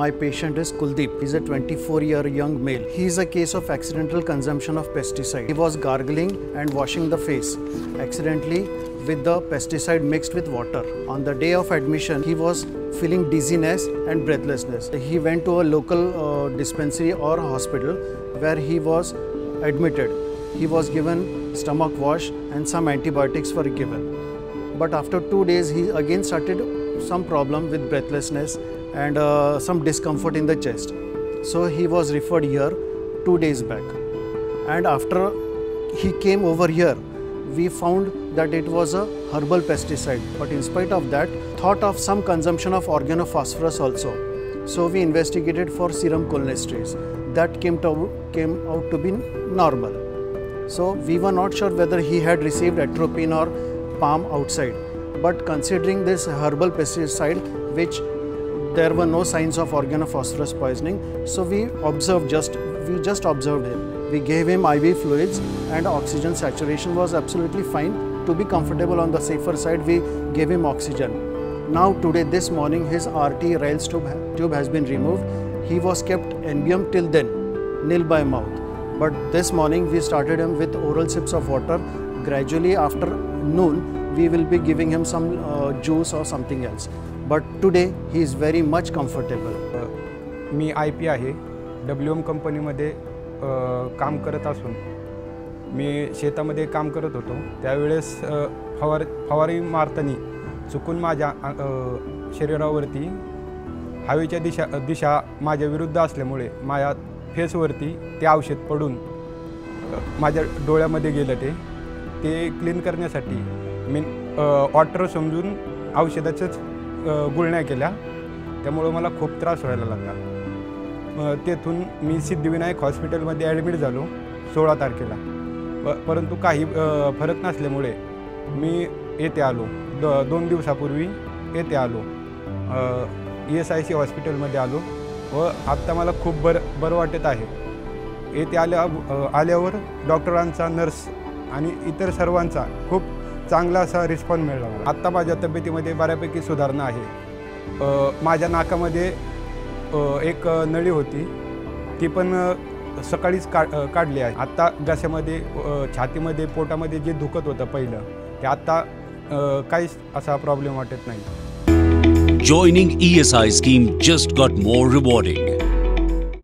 My patient is Kuldeep. He's a 24-year young male. He is a case of accidental consumption of pesticide. He was gargling and washing the face accidentally with the pesticide mixed with water. On the day of admission, he was feeling dizziness and breathlessness. He went to a local dispensary or hospital where he was admitted. He was given stomach wash and some antibiotics were given. But after 2 days, he again started some problem with breathlessness and some discomfort in the chest. So he was referred here 2 days back. And after he came over here, we found that it was a herbal pesticide. But in spite of that, thought of some consumption of organophosphorus also. So we investigated for serum cholinesterase. That came out to be normal. So we were not sure whether he had received atropine or palm outside. But considering this herbal pesticide, which there were no signs of organophosphorus poisoning, so we just observed him. We gave him IV fluids and oxygen saturation was absolutely fine. To be comfortable on the safer side, we gave him oxygen. Now today, this morning, his RT Ryle's tube has been removed. He was kept NBM till then, nil by mouth. But this morning, we started him with oral sips of water. Gradually after noon, we will be giving him some juice or something else. But today, he is very much comfortable. Me IP आहे. WM कंपनीमध्ये काम करत असून मी शेतामध्ये काम करत होतो. त्यावेळेस फवारणी मारताना चुकून माझ्या शरीरावरती हवेच्या दिशा माझ्या विरुद्ध असल्यामुळे माझ्या फेसवरती ते औषध पडून माझ्या डोळ्यामध्ये गेलं. ते क्लीन करण्यासाठी मी वॉटर समजून औषधाचंच गुळण्या केल्या. त्यामुळे मला खूप त्रास व्हायला लागला. तेथून मी सिद्धिविनायक हॉस्पिटलमध्ये ॲडमिट झालो 16 तारखेला. परंतु काही फरक नसल्यामुळे मी येथे आलो. 2 दिवसापूर्वी येथे आलो. ESIC हॉस्पिटलमध्ये आलो व आत्ता मला खूप बरं वाटत आहे. येथे आल्यावर डॉक्टरांचा, नर्स आणि इतर सर्वांचा खूप चांगला असा रिस्पॉन्स मिळाला. आत्ता माझ्या तब्येतीमध्ये बऱ्यापैकी सुधारणा आहे. माझ्या नाकामध्ये एक नळी होती, ती पण सकाळीच काढली आहे. आत्ता घशामध्ये, छातीमध्ये, पोटामध्ये जे दुखत होतं पहिलं, ते आत्ता काहीच असा प्रॉब्लेम वाटत नाही. Joining ESI scheme just got more rewarding.